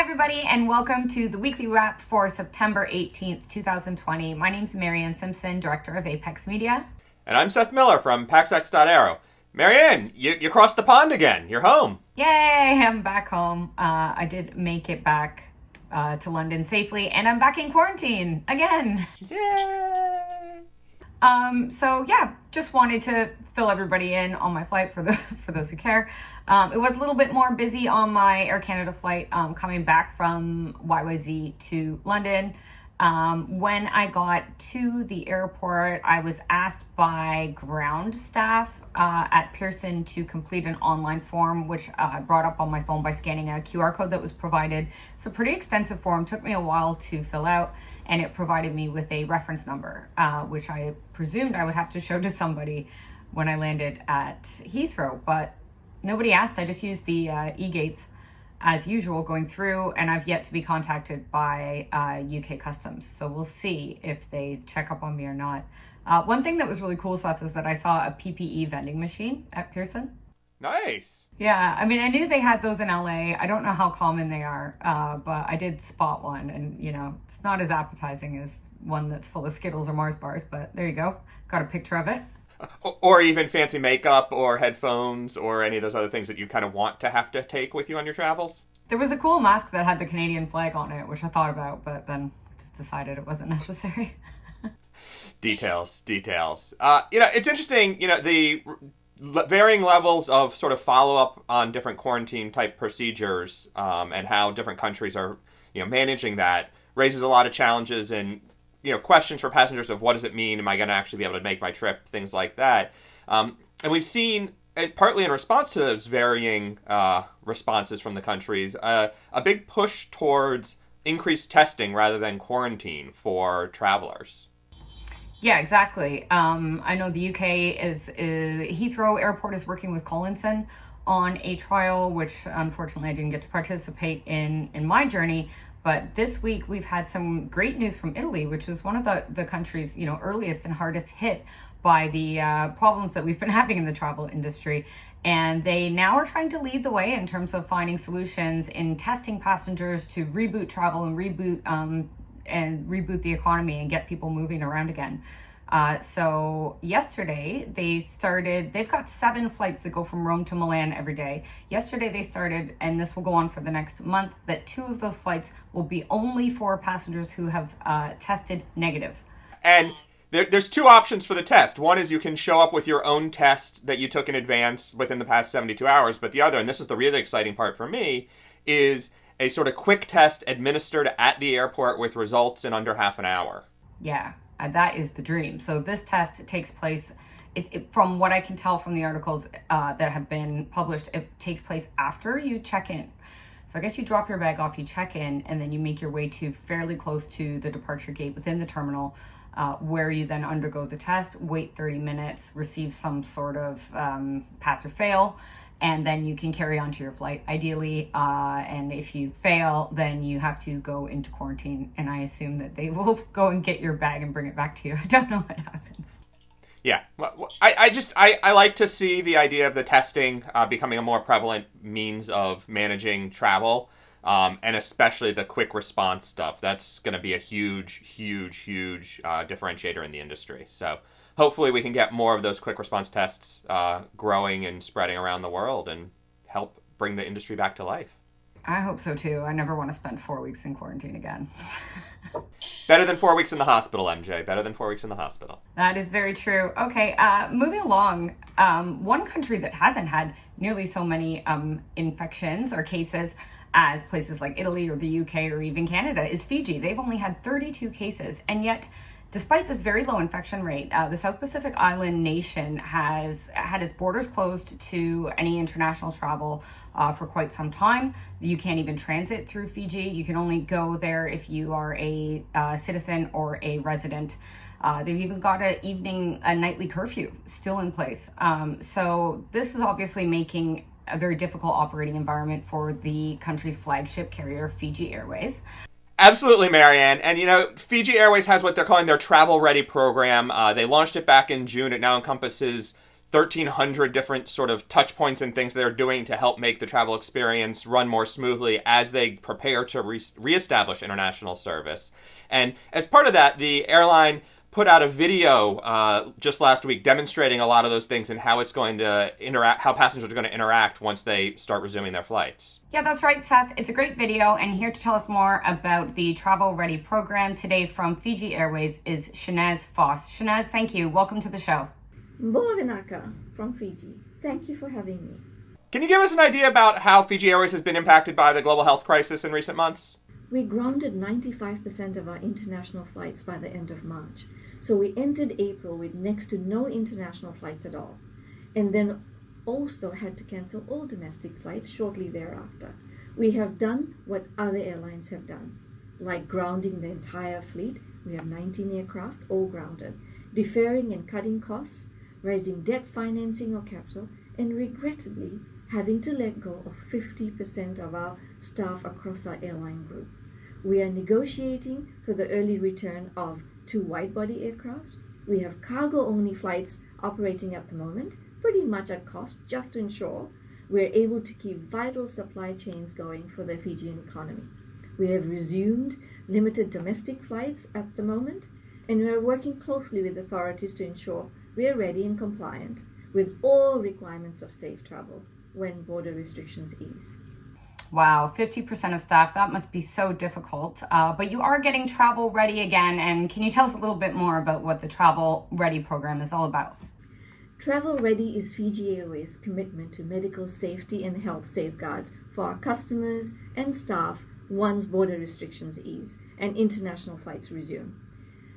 Hi, everybody, and welcome to the weekly wrap for September 18th, 2020. My name's Maryann Simpson, Director of Apex Media. And I'm Seth Miller from PaxX.Aero. Maryann, you crossed the pond again. You're home. Yay, I'm back home. I did make it back to London safely, and I'm back in quarantine again. Yay! Just wanted to fill everybody in on my flight for those who care. It was a little bit more busy on my Air Canada flight coming back from YYZ to London. When I got to the airport, I was asked by ground staff at Pearson to complete an online form, which I brought up on my phone by scanning a QR code that was provided. It's a pretty extensive form, took me a while to fill out, and it provided me with a reference number, which I presumed I would have to show to somebody when I landed at Heathrow, but nobody asked. I just used the e-gates as usual going through, and I've yet to be contacted by UK Customs. So we'll see if they check up on me or not. One thing that was really cool, Seth, is that I saw a PPE vending machine at Pearson. Nice. Yeah, I mean, I knew they had those in LA. I don't know how common they are, but I did spot one, and it's not as appetizing as one that's full of Skittles or Mars bars, but there you go. Got a picture of it. Or even fancy makeup or headphones or any of those other things that you kind of want to have to take with you on your travels. There was a cool mask that had the Canadian flag on it, which I thought about, but then just decided it wasn't necessary. Details. It's interesting, the varying levels of sort of follow-up on different quarantine type procedures and how different countries are, managing that raises a lot of challenges and questions for passengers of what does it mean? Am I going to actually be able to make my trip? Things like that. And we've seen, partly in response to those varying responses from the countries, a big push towards increased testing rather than quarantine for travelers. Yeah, exactly. I know the UK Heathrow Airport is working with Collinson on a trial, which unfortunately I didn't get to participate in my journey. But this week we've had some great news from Italy, which is one of the countries, earliest and hardest hit by the problems that we've been having in the travel industry. And they now are trying to lead the way in terms of finding solutions in testing passengers to reboot travel and reboot the economy and get people moving around again. So yesterday they've got 7 flights that go from Rome to Milan every day. Yesterday they started, and this will go on for the next month, that 2 of those flights will be only for passengers who have tested negative. And there's 2 options for the test. One is you can show up with your own test that you took in advance within the past 72 hours. But the other, and this is the really exciting part for me, is a sort of quick test administered at the airport with results in under half an hour. Yeah, that is the dream. So this test takes place, from what I can tell from the articles that have been published, it takes place after you check in. So I guess you drop your bag off, you check in, and then you make your way to fairly close to the departure gate within the terminal, where you then undergo the test, wait 30 minutes, receive some sort of pass or fail, and then you can carry on to your flight, ideally. And if you fail, then you have to go into quarantine. And I assume that they will go and get your bag and bring it back to you. I don't know what happens. Yeah, well, I like to see the idea of the testing becoming a more prevalent means of managing travel, and especially the quick response stuff. That's going to be a huge differentiator in the industry. So hopefully we can get more of those quick response tests growing and spreading around the world and help bring the industry back to life. I hope so too. I never want to spend 4 weeks in quarantine again. Better than 4 weeks in the hospital, MJ. Better than 4 weeks in the hospital. That is very true. Okay, moving along. One country that hasn't had nearly so many infections or cases as places like Italy or the UK or even Canada is Fiji. They've only had 32 cases, and yet despite this very low infection rate, the South Pacific island nation has had its borders closed to any international travel for quite some time. You can't even transit through Fiji. You can only go there if you are a citizen or a resident. They've even got a nightly curfew still in place. So this is obviously making a very difficult operating environment for the country's flagship carrier, Fiji Airways. Absolutely, Maryann. And, Fiji Airways has what they're calling their Travel Ready program. They launched it back in June. It now encompasses 1,300 different sort of touch points and things they're doing to help make the travel experience run more smoothly as they prepare to reestablish international service. And as part of that, the airline put out a video just last week demonstrating a lot of those things and how it's going to interact, how passengers are going to interact once they start resuming their flights. Yeah, that's right, Seth. It's a great video, and here to tell us more about the Travel Ready program today from Fiji Airways is Shaenaz Voss. Shaenaz, thank you. Welcome to the show. Mbola from Fiji. Thank you for having me. Can you give us an idea about how Fiji Airways has been impacted by the global health crisis in recent months? We grounded 95% of our international flights by the end of March. So we ended April with next to no international flights at all. And then also had to cancel all domestic flights shortly thereafter. We have done what other airlines have done, like grounding the entire fleet. We have 19 aircraft, all grounded, deferring and cutting costs, raising debt financing or capital, and regrettably having to let go of 50% of our staff across our airline group. We are negotiating for the early return of 2 wide-body aircraft. We have cargo-only flights operating at the moment, pretty much at cost, just to ensure we're able to keep vital supply chains going for the Fijian economy. We have resumed limited domestic flights at the moment, and we are working closely with authorities to ensure we are ready and compliant with all requirements of safe travel when border restrictions ease. Wow, 50% of staff, that must be so difficult. But you are getting Travel Ready again, and can you tell us a little bit more about what the Travel Ready program is all about? Travel Ready is Fiji Airways' commitment to medical safety and health safeguards for our customers and staff once border restrictions ease and international flights resume.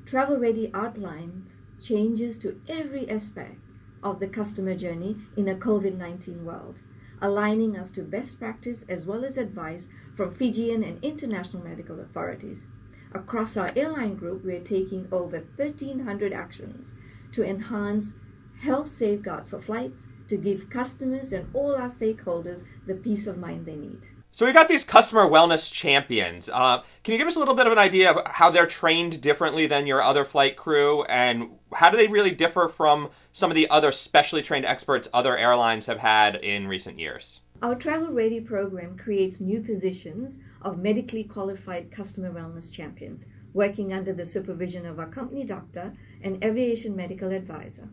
Travel Ready outlines changes to every aspect of the customer journey in a COVID-19 world, aligning us to best practice as well as advice from Fijian and international medical authorities. Across our airline group, we are taking over 1,300 actions to enhance health safeguards for flights to give customers and all our stakeholders the peace of mind they need. So we've got these customer wellness champions. Can you give us a little bit of an idea of how they're trained differently than your other flight crew, and how do they really differ from some of the other specially trained experts other airlines have had in recent years? Our Travel Ready program creates new positions of medically qualified customer wellness champions, working under the supervision of our company doctor and aviation medical advisor.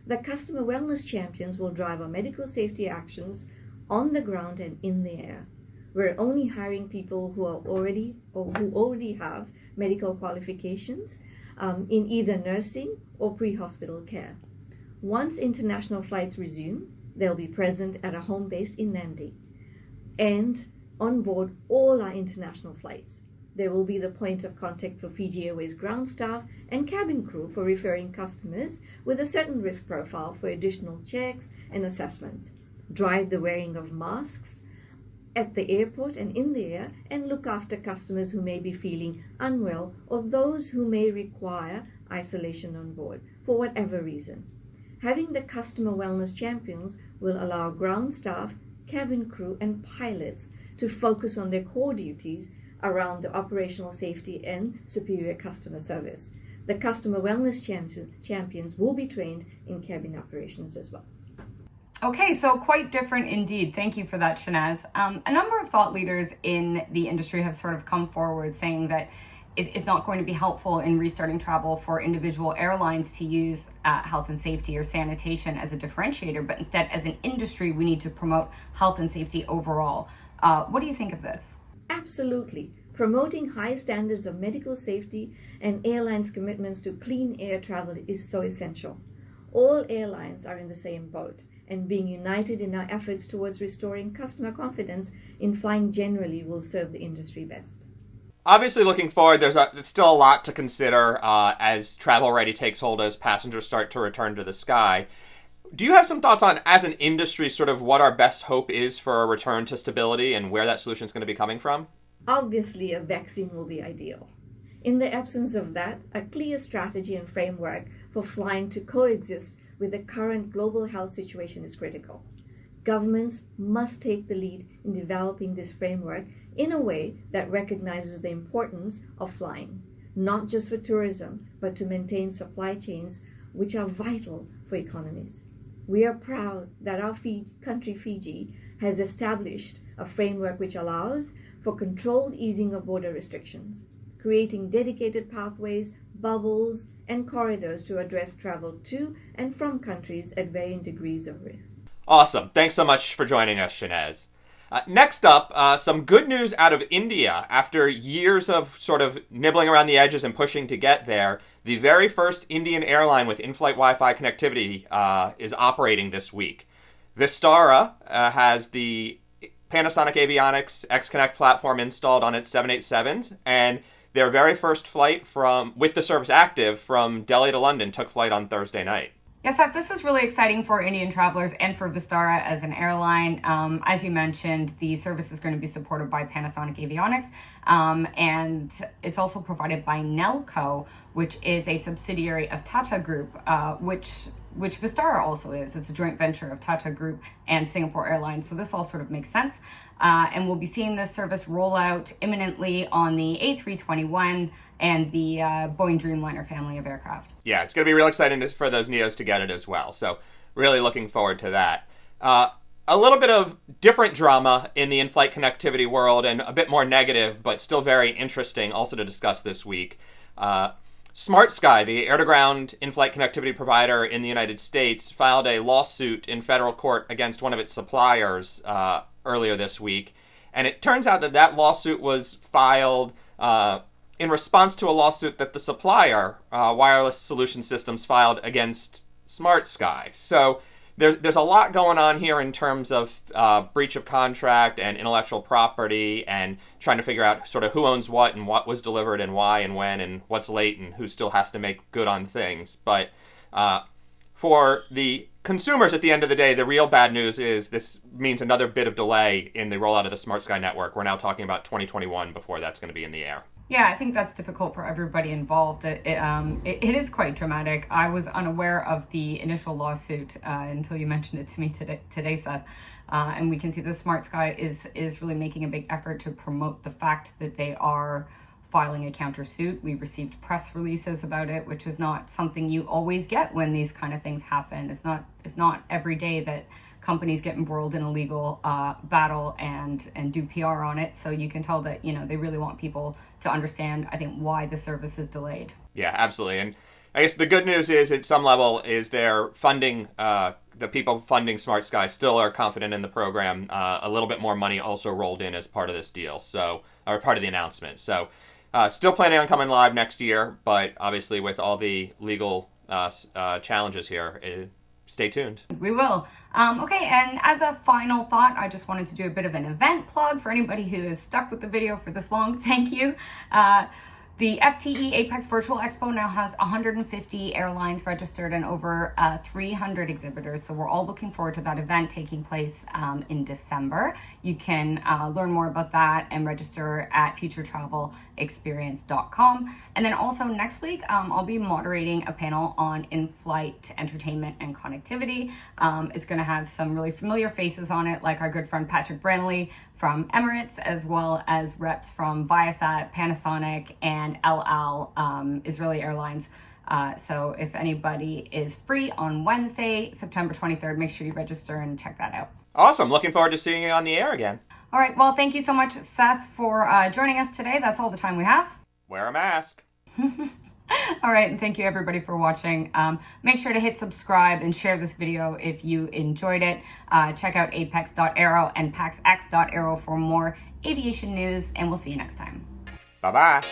The customer wellness champions will drive our medical safety actions on the ground and in the air. We're only hiring people who already have medical qualifications in either nursing or pre-hospital care. Once international flights resume, they'll be present at a home base in Nandi and on board all our international flights. They will be the point of contact for Fiji Airways ground staff and cabin crew for referring customers with a certain risk profile for additional checks and assessments. Drive the wearing of masks at the airport and in the air, and look after customers who may be feeling unwell or those who may require isolation on board for whatever reason. Having the customer wellness champions will allow ground staff, cabin crew, and pilots to focus on their core duties around the operational safety and superior customer service. The customer wellness champions will be trained in cabin operations as well. Okay, so quite different indeed. Thank you for that, Shaenaz. A number of thought leaders in the industry have sort of come forward saying that it's not going to be helpful in restarting travel for individual airlines to use health and safety or sanitation as a differentiator, but instead as an industry, we need to promote health and safety overall. What do you think of this? Absolutely. Promoting high standards of medical safety and airlines' commitments to clean air travel is so essential. All airlines are in the same boat, and being united in our efforts towards restoring customer confidence in flying generally will serve the industry best. Obviously, looking forward, there's still a lot to consider as Travel Ready takes hold, as passengers start to return to the sky. Do you have some thoughts on, as an industry, sort of what our best hope is for a return to stability and where that solution is going to be coming from? Obviously, a vaccine will be ideal. In the absence of that, a clear strategy and framework for flying to coexist with the current global health situation is critical. Governments must take the lead in developing this framework in a way that recognizes the importance of flying, not just for tourism, but to maintain supply chains which are vital for economies. We are proud that our country, Fiji, has established a framework which allows for controlled easing of border restrictions, creating dedicated pathways, bubbles, and corridors to address travel to and from countries at varying degrees of risk. Awesome. Thanks so much for joining us, Shaenaz. Next up, some good news out of India. After years of sort of nibbling around the edges and pushing to get there, the very first Indian airline with in-flight Wi-Fi connectivity is operating this week. Vistara has the Panasonic Avionics X-Connect platform installed on its 787s, and their very first flight with the service active from Delhi to London took flight on Thursday night. Yes, Seth, this is really exciting for Indian travelers and for Vistara as an airline. As you mentioned, the service is going to be supported by Panasonic Avionics, and it's also provided by Nelco, which is a subsidiary of Tata Group, which Vistara also is. It's a joint venture of Tata Group and Singapore Airlines, so this all sort of makes sense. And we'll be seeing this service roll out imminently on the A321 and the Boeing Dreamliner family of aircraft. Yeah, it's going to be real exciting for those NEOs to get it as well. So really looking forward to that. A little bit of different drama in the in-flight connectivity world and a bit more negative, but still very interesting also to discuss this week. SmartSky, the air-to-ground in-flight connectivity provider in the United States, filed a lawsuit in federal court against one of its suppliers earlier this week. And it turns out that lawsuit was filed in response to a lawsuit that the supplier, Wireless Solution Systems, filed against SmartSky. So there's a lot going on here in terms of breach of contract and intellectual property and trying to figure out sort of who owns what and what was delivered and why and when and what's late and who still has to make good on things. But for the consumers at the end of the day, the real bad news is this means another bit of delay in the rollout of the SmartSky network. We're now talking about 2021 before that's going to be in the air. Yeah, I think that's difficult for everybody involved. It is quite dramatic. I was unaware of the initial lawsuit until you mentioned it to me today, Seth. And we can see the SmartSky is really making a big effort to promote the fact that they are filing a countersuit. We've received press releases about it, which is not something you always get when these kind of things happen. It's not every day that companies get embroiled in a legal battle and do PR on it. So you can tell that, they really want people to understand, I think, why the service is delayed. Yeah, absolutely. And I guess the good news is, at some level, is their funding, the people funding SmartSky still are confident in the program. A little bit more money also rolled in as part of this deal, or part of the announcement. So still planning on coming live next year, but obviously with all the legal challenges here, stay tuned. We will. Okay, and as a final thought, I just wanted to do a bit of an event plug for anybody who is stuck with the video for this long. Thank you. The FTE APEX Virtual Expo now has 150 airlines registered and over 300 exhibitors. So we're all looking forward to that event taking place in December. You can learn more about that and register at futuretravelexperience.com. And then also next week, I'll be moderating a panel on in-flight entertainment and connectivity. It's going to have some really familiar faces on it, like our good friend Patrick Branley from Emirates, as well as reps from Viasat, Panasonic, and El Al, Israeli Airlines. So if anybody is free on Wednesday, September 23rd, make sure you register and check that out. Awesome. Looking forward to seeing you on the air again. All right. Well, thank you so much, Seth, for joining us today. That's all the time we have. Wear a mask. All right, and thank you everybody for watching. Make sure to hit subscribe and share this video if you enjoyed it. Check out apex.aero and paxx.aero for more aviation news, and we'll see you next time. Bye-bye.